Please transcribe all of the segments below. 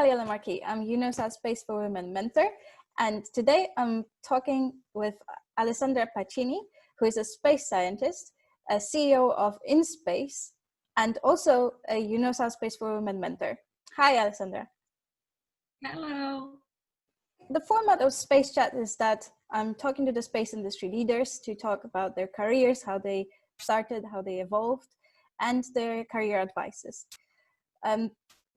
Natalia Lamarque. I'm UNOOSA Space for Women mentor. And today I'm talking with Alessandra Pacini, who is a space scientist, a CEO of InSpace, and also a UNOOSA Space for Women mentor. Hi, Alessandra. Hello. The format of Space Chat is that I'm talking to the space industry leaders to talk about their careers, how they started, how they evolved, and their career advices.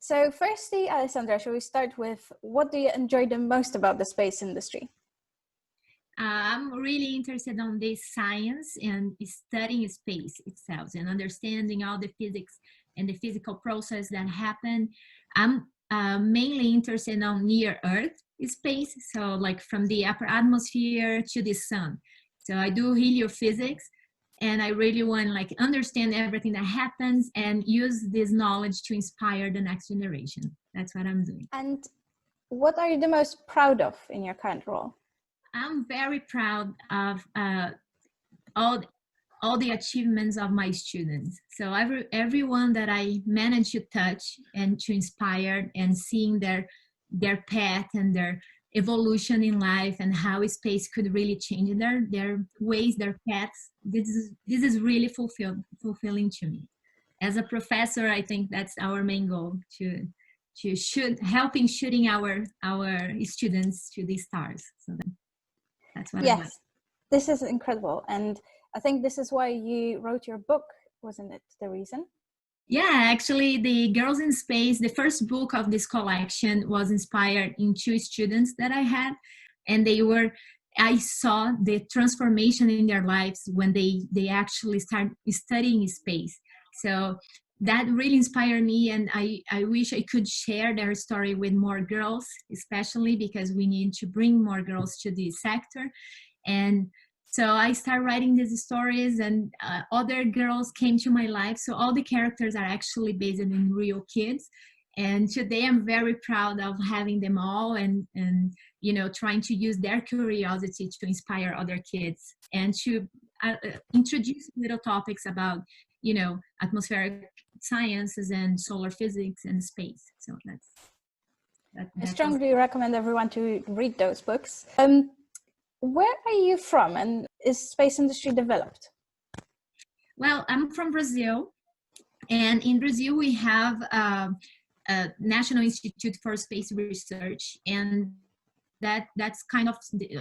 So firstly, Alessandra, shall we start with what do you enjoy the most about the space industry? I'm really interested on this science and studying space itself and understanding all the physics and the physical process that happen. I'm mainly interested on near Earth space, so like from the upper atmosphere to the sun. So I do heliophysics, and I really want to like understand everything that happens and use this knowledge to inspire the next generation. That's what I'm doing. And what are you the most proud of in your current role? I'm very proud of all the achievements of my students. So everyone that I managed to touch and to inspire, and seeing their path and their evolution in life and how space could really change their ways, their paths. This is really fulfilling to me. As a professor, I think that's our main goal, to helping shooting our students to the stars. So that's what I like. This is incredible. And I think this is why you wrote your book, wasn't it the reason? Yeah, actually, the Girls in Space, the first book of this collection, was inspired in two students that I had, and I saw the transformation in their lives when they actually start studying space. So that really inspired me, and I wish I could share their story with more girls, especially because we need to bring more girls to this sector. And so I started writing these stories, and other girls came to my life. So all the characters are actually based in real kids. And today I'm very proud of having them all, and you know, trying to use their curiosity to inspire other kids, and to introduce little topics about, you know, atmospheric sciences and solar physics and space. So I strongly recommend everyone to read those books. Where are you from, and is space industry developed? Well, I'm from Brazil, and in Brazil we have a National Institute for Space Research, and that's kind of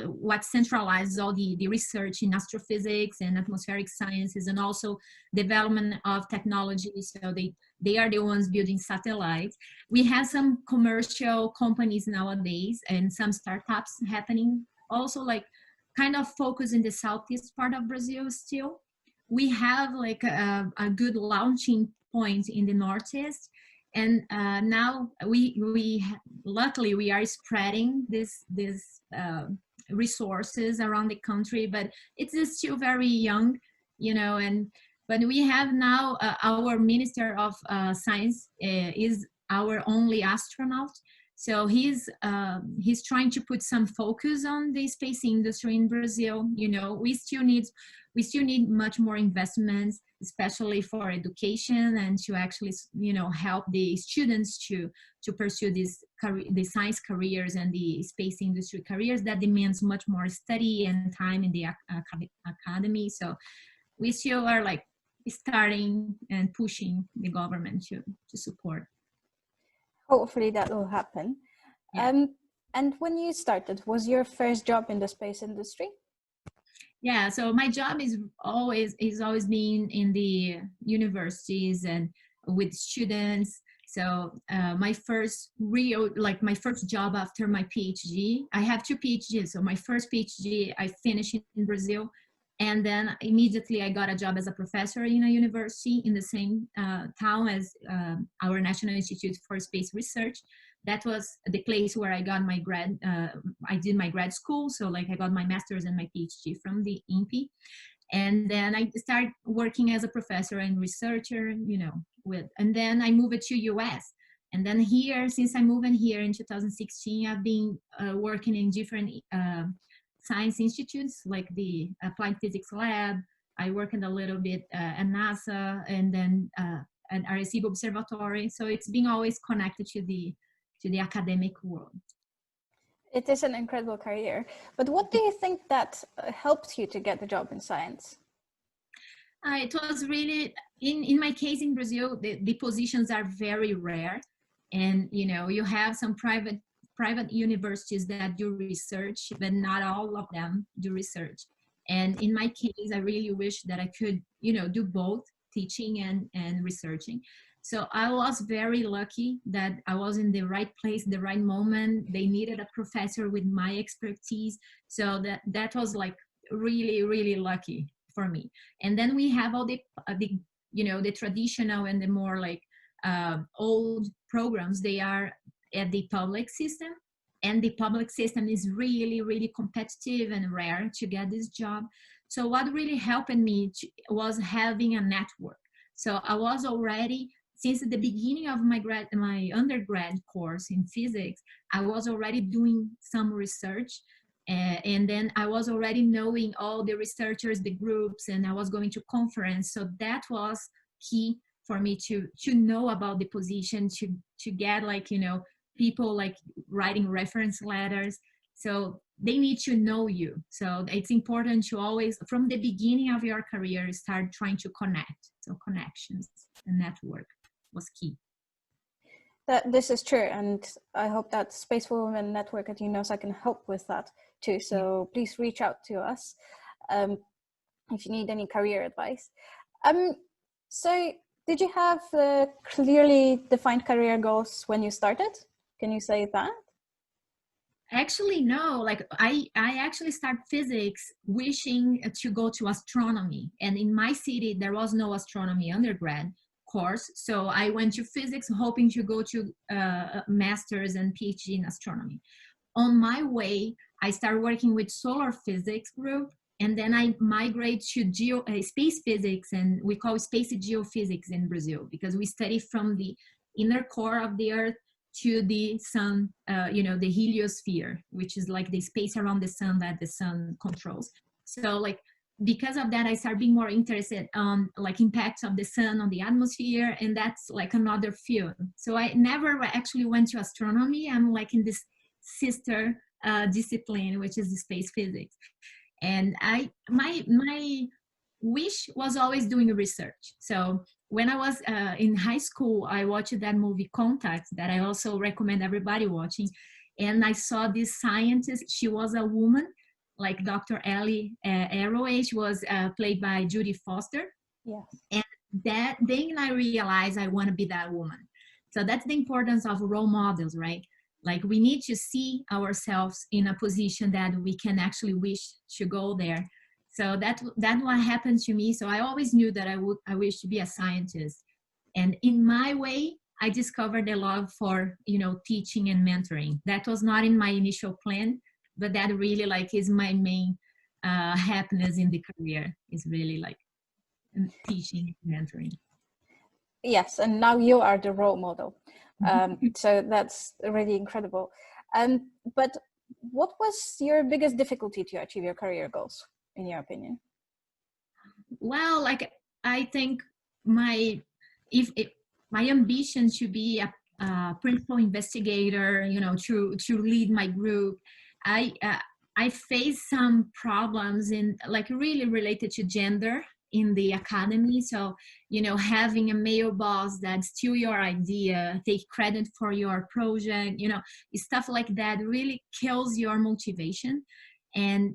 what centralizes all the research in astrophysics and atmospheric sciences, and also development of technology. So they are the ones building satellites. We have some commercial companies nowadays and some startups happening also, like kind of focus in the southeast part of Brazil still. We have like a good launching point in the northeast, and now luckily we are spreading this resources around the country, but it's still very young, you know. But we have now our Minister of Science is our only astronaut. So he's trying to put some focus on the space industry in Brazil. You know, we still need much more investments, especially for education, and to actually, you know, help the students to pursue the science careers and the space industry careers that demands much more study and time in the academy. So we still are like starting and pushing the government to support. Hopefully that will happen. Yeah. And when you started, was your first job in the space industry? Yeah, so my job is always been in the universities and with students. So my first job after my PhD, I have two PhDs. So my first PhD I finished in Brazil, and then immediately I got a job as a professor in a university in the same town as our National Institute for Space Research. That was the place where I got my I did my grad school. So like I got my master's and my PhD from the INPE. And then I started working as a professor and researcher, you know, and then I moved to US. And then here, since I moved in here in 2016, I've been working in different science institutes, like the Applied Physics Lab. I worked a little bit at NASA, and then at Arecibo Observatory. So it's been always connected to to the academic world. It is an incredible career. But what do you think that helped you to get the job in science? It was really, in my case in Brazil, the positions are very rare. And, you know, you have some private universities that do research, but not all of them do research. And in my case, I really wish that I could, you know, do both teaching and researching. So I was very lucky that I was in the right place, the right moment. They needed a professor with my expertise. So that was like really, really lucky for me. And then we have all the you know, the traditional and the more like old programs. They are at the public system, and the public system is really, really competitive and rare to get this job. So what really helped me was having a network. So I was already, since the beginning of my undergrad course in physics, I was already doing some research. And then I was already knowing all the researchers, the groups, and I was going to conference. So that was key for me to know about the position, to get, like, you know, people like writing reference letters. So they need to know you. So it's important to always, from the beginning of your career, start trying to connect. So connections and network was key. This is true, and I hope that Space for Women Network at UNOOSA can help with that too. So please reach out to us if you need any career advice. So did you have clearly defined career goals when you started? Can you say that? Actually, no. Like I actually started physics wishing to go to astronomy, and in my city there was no astronomy undergrad course, so I went to physics hoping to go to master's and PhD in astronomy. On my way, I started working with solar physics group, and then I migrate to space physics, and we call space geophysics in Brazil, because we study from the inner core of the Earth to the sun, you know, the heliosphere, which is like the space around the sun that the sun controls. So like, because of that, I started being more interested on like impacts of the sun on the atmosphere, and that's like another field. So I never actually went to astronomy. I'm like in this sister discipline, which is the space physics. And my wish was always doing research. So when I was in high school, I watched that movie Contact that I also recommend everybody watching. And I saw this scientist. She was a woman, like Dr. Ellie Arroway. She was played by Judy Foster. Yes. And then I realized I want to be that woman. So that's the importance of role models, right? Like we need to see ourselves in a position that we can actually wish to go there. So that's what happened to me. So I always knew that I wish to be a scientist. And in my way, I discovered a love for, you know, teaching and mentoring. That was not in my initial plan, but that really like is my main happiness in the career, is really like teaching, mentoring. Yes, and now you are the role model. So that's really incredible. But what was your biggest difficulty to achieve your career goals, in your opinion? Well, like I think my ambition to be a principal investigator, you know, to lead my group, I faced some problems in like really related to gender in the academy. So, you know, having a male boss that steal your idea, take credit for your project, you know, stuff like that really kills your motivation. And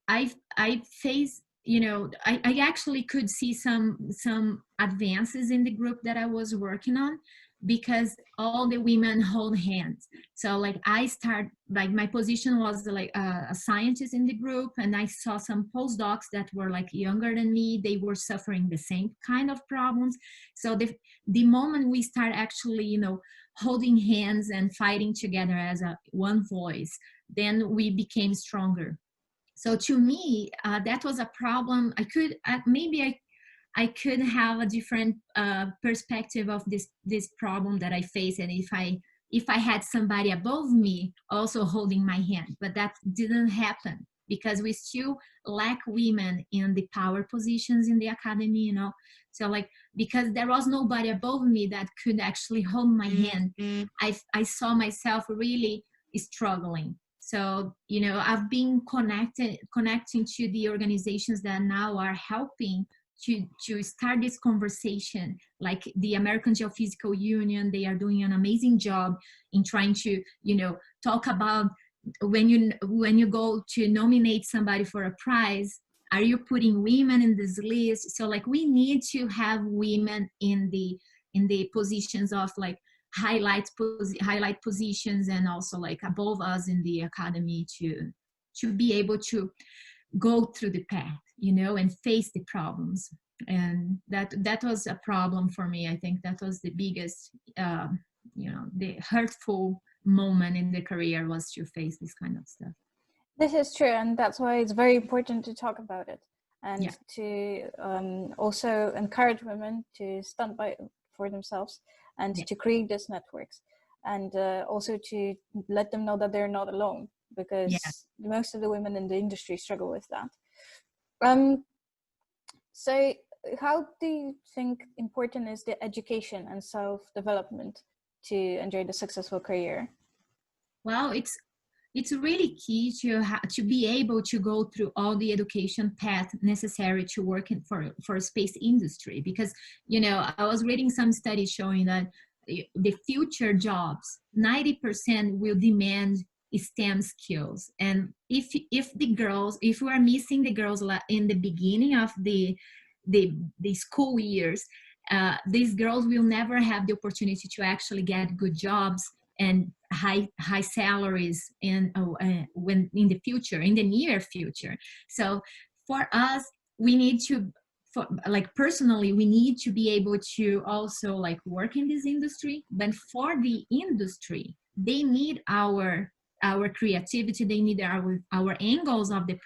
I faced, you know, I actually could see some advances in the group that I was working on, because all the women hold hands. So like I start, like my position was like a scientist in the group, and I saw some postdocs that were like younger than me. They were suffering the same kind of problems. So the moment we start actually, you know, holding hands and fighting together as one voice, then we became stronger. So to me, that was a problem. I could maybe I could have a different perspective of this problem that I face, and if I had somebody above me also holding my hand, but that didn't happen because we still lack women in the power positions in the academy, you know. So like, because there was nobody above me that could actually hold my hand, I saw myself really struggling. So, you know, I've been connecting to the organizations that now are helping to start this conversation, like the American Geophysical Union. They are doing an amazing job in trying to, you know, talk about when you go to nominate somebody for a prize, are you putting women in this list? So like, we need to have women in the positions of like highlight positions, and also like above us in the academy, to be able to go through the path, you know, and face the problems. And that was a problem for me. I think that was the biggest, you know, the hurtful moment in the career, was to face this kind of stuff. This is true, and that's why it's very important to talk about it, and Yeah. to also encourage women to stand by for themselves, and Yeah. to create these networks, and also to let them know that they're not alone, because Yeah. most of the women in the industry struggle with that. So how do you think important is the education and self-development to enjoy the successful career? Well, it's really key to be able to go through all the education path necessary to work for space industry. Because, you know, I was reading some studies showing that the future jobs, 90% will demand STEM skills. And if we are missing the girls in the beginning of the school years, these girls will never have the opportunity to actually get good jobs and high salaries when in the future, in the near future. So for us, we need to, like personally, we need to be able to also like work in this industry. But for the industry, they need our creativity, they need our angles of the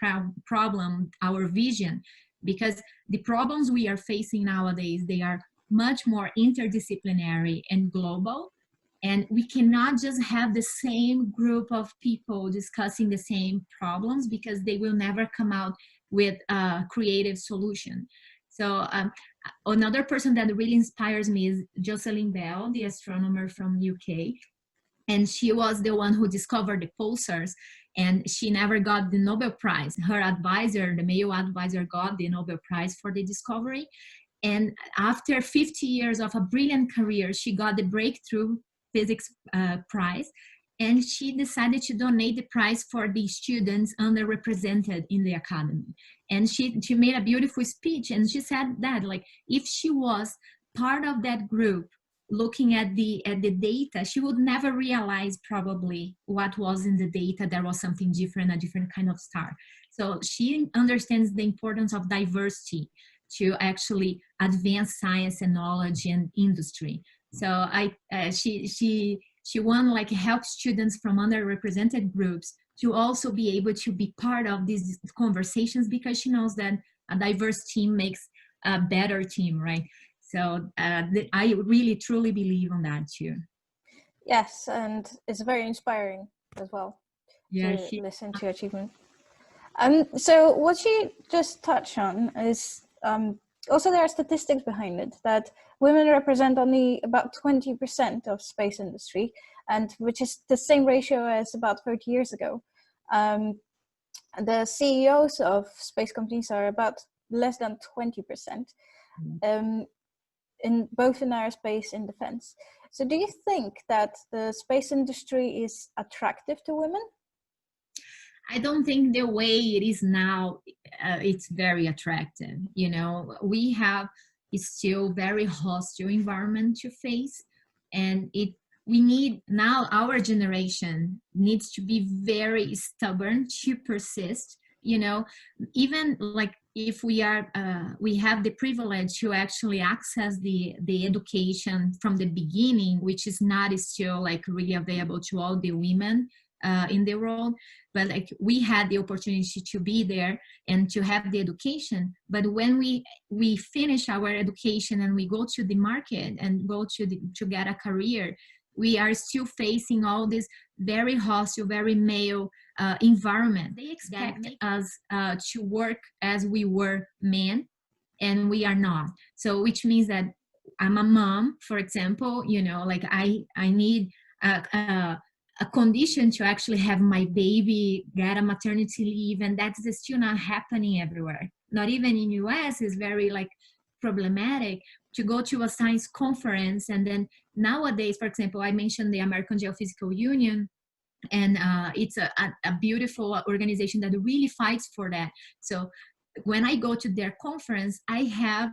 problem, our vision, because the problems we are facing nowadays, they are much more interdisciplinary and global. And we cannot just have the same group of people discussing the same problems, because they will never come out with a creative solution. So another person that really inspires me is Jocelyn Bell, the astronomer from UK. And she was the one who discovered the pulsars, and she never got the Nobel Prize. Her advisor, the male advisor, got the Nobel Prize for the discovery. And after 50 years of a brilliant career, she got the breakthrough physics prize, and she decided to donate the prize for the students underrepresented in the academy. And she made a beautiful speech, and she said that, like, if she was part of that group looking at the data, she would never realize probably what was in the data. There was something different, a different kind of star. So she understands the importance of diversity to actually advance science and knowledge and industry. So she want like help students from underrepresented groups to also be able to be part of these conversations, because she knows that a diverse team makes a better team, right? So I really truly believe on that too. Yes, and it's very inspiring as well, Yeah, to listen to achievement. So what you just touched on is also there are statistics behind it, that women represent only about 20% of space industry, and which is the same ratio as about 30 years ago. The CEOs of space companies are about less than 20%, in both in aerospace and defense. So do you think that the space industry is attractive to women? I don't think the way it is now, it's very attractive. You know, we have still very hostile environment to face, and we need now, our generation needs to be very stubborn to persist. You know, even like if we are, we have the privilege to actually access the education from the beginning, which is not still like really available to all the women in the world. But like, we had the opportunity to be there and to have the education. But when we finish our education and we go to the market and go to get a career, we are still facing all this very hostile, very male environment. They expect us to work as we were men, and we are not. So which means that I'm a mom, for example, you know, like I need a condition to actually have my baby get a maternity leave, and that's still not happening everywhere. Not even in US is very like problematic to go to a science conference. And then nowadays, for example, I mentioned the American Geophysical Union, and it's a beautiful organization that really fights for that. So when I go to their conference, I have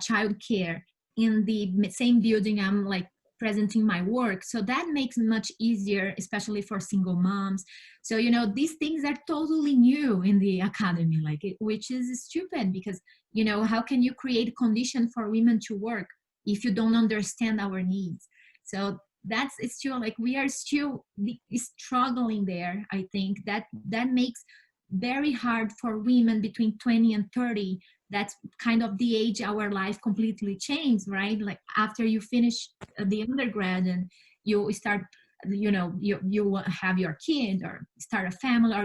child care in the same building I'm like presenting my work. So that makes it much easier, especially for single moms. So, you know, these things are totally new in the academy, like which is stupid because, you know, how can you create a condition for women to work if you don't understand our needs? So that's, it's still like, we are still struggling there. I think that makes very hard for women between 20 and 30. That's kind of the age our life completely changed, right? Like after you finish the undergrad and you start, you know, you have your kid or start a family, or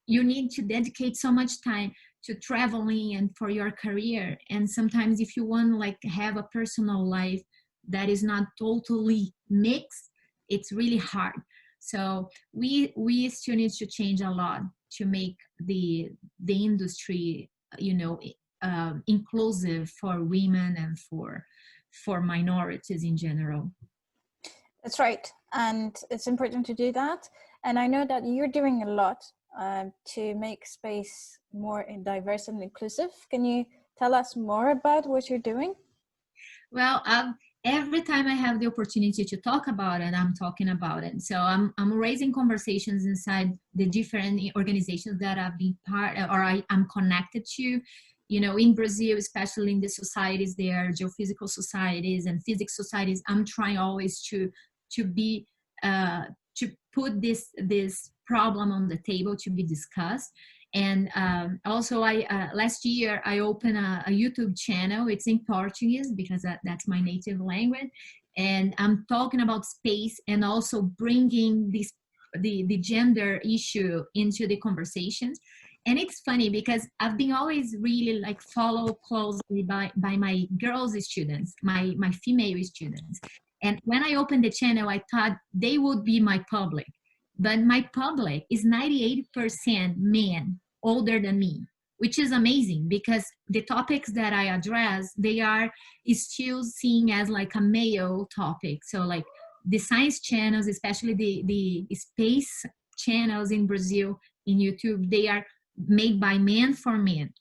you need to dedicate so much time to traveling and for your career. And sometimes if you want to like have a personal life that is not totally mixed, it's really hard. So we still need to change a lot to make the industry, you know, inclusive for women and for minorities in general. That's right, and it's important to do that. And I know that you're doing a lot to make space more diverse and inclusive. Can you tell us more about what you're doing? Well, every time I have the opportunity to talk about it, I'm talking about it. So I'm raising conversations inside the different organizations that I've been part of, or I'm connected to. You know, in Brazil, especially in the societies there, geophysical societies and physics societies, I'm trying always to put this problem on the table to be discussed. And also, last year I opened a YouTube channel. It's in Portuguese because that's my native language, and I'm talking about space and also bringing the gender issue into the conversations. And it's funny because I've been always really like followed closely by my girls students, my female students. And when I opened the channel, I thought they would be my public. But my public is 98% men older than me, which is amazing because the topics that I address, they are still seen as like a male topic. So like the science channels, especially the space channels in Brazil, in YouTube, they are made by men for men.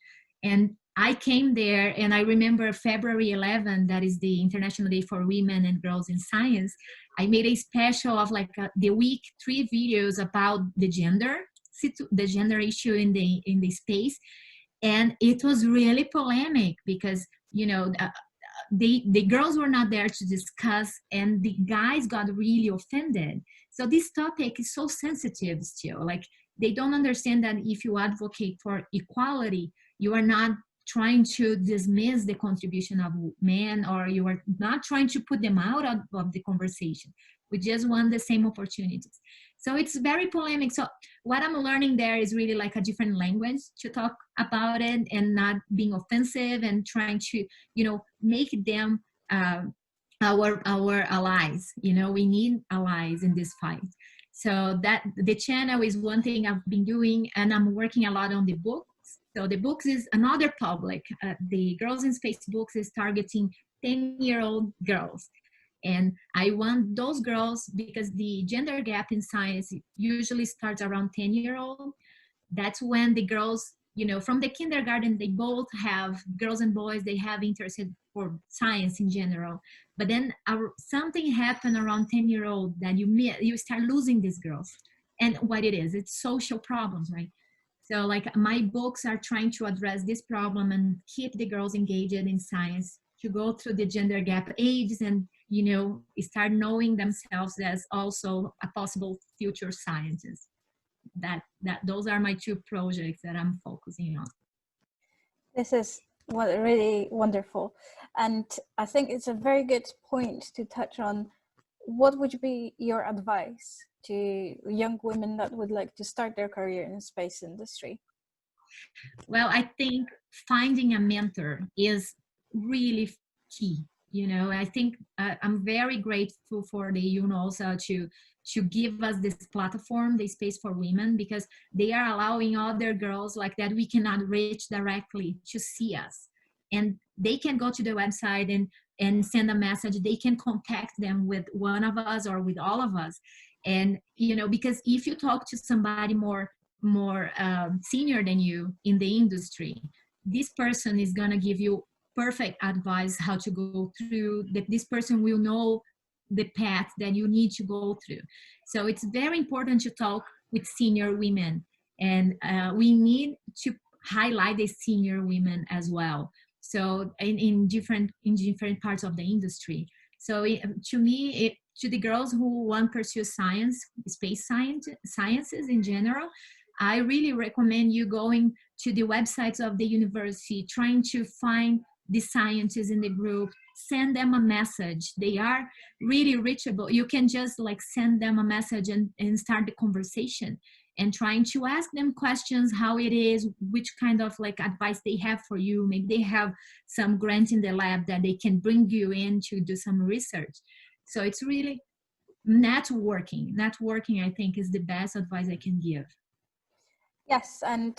And I came there, and I remember February 11, that is the International Day for Women and Girls in Science. I made a special of like the week 3 videos about the gender issue in the space, and it was really polemic because, you know, the girls were not there to discuss, and the guys got really offended. So this topic is so sensitive still. Like they don't understand that if you advocate for equality, you are not trying to dismiss the contribution of men, or you are not trying to put them out of the conversation. We just want the same opportunities. So it's very polemic. So what I'm learning there is really like a different language to talk about it, and not being offensive, and trying to, you know, make them our allies. You know, we need allies in this fight. So that the channel is one thing I've been doing, and I'm working a lot on the books. So the books is another public. The Girls in Space books is targeting 10-year-old girls. And I want those girls because the gender gap in science usually starts around 10-year-old. That's when the girls, you know, from the kindergarten, they both have, girls and boys, they have interest for science in general. But then something happened around 10-year-old that you start losing these girls. And what it is, it's social problems, right? So like my books are trying to address this problem and keep the girls engaged in science, to go through the gender gap ages and, you know, start knowing themselves as also a possible future scientist. Those are my 2 projects that I'm focusing on. This is really wonderful. And I think it's a very good point to touch on what would be your advice to young women that would like to start their career in the space industry? Well, I think finding a mentor is really key. I think I'm very grateful for the UNOOSA to give us this platform, the Space for Women, because they are allowing other girls like that we cannot reach directly to see us. And they can go to the website and send a message. They can contact them with one of us or with all of us. And, because if you talk to somebody more senior than you in the industry, this person is going to give you perfect advice how to go through that. This person will know the path that you need to go through. So it's very important to talk with senior women, and we need to highlight the senior women as well, so in different parts of the industry. So to the girls who want to pursue sciences in general, I really recommend you going to the websites of the university, trying to find the scientists in the group, send them a message. They are really reachable. You can just like send them a message and start the conversation, and trying to ask them questions, how it is, which kind of like advice they have for you. Maybe they have some grant in the lab that they can bring you in to do some research. So it's really networking. Networking, I think, is the best advice I can give. Yes, and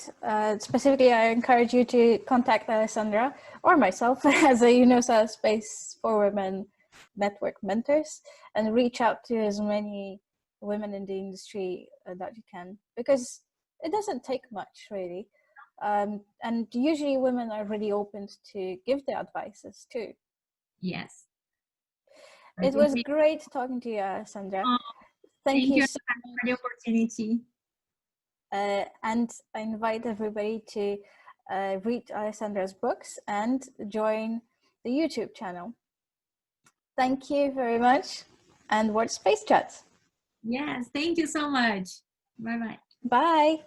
specifically, I encourage you to contact Alessandra or myself as a UNOOSA Space for Women Network mentors, and reach out to as many women in the industry that you can, because it doesn't take much really. And usually women are really open to give their advices too. Yes. It was great talking to you, Alessandra. Thank you so much for the opportunity. And I invite everybody to read Alessandra's books and join the YouTube channel. Thank you very much, and World Space Chats. Yes, thank you so much. Bye-bye. Bye.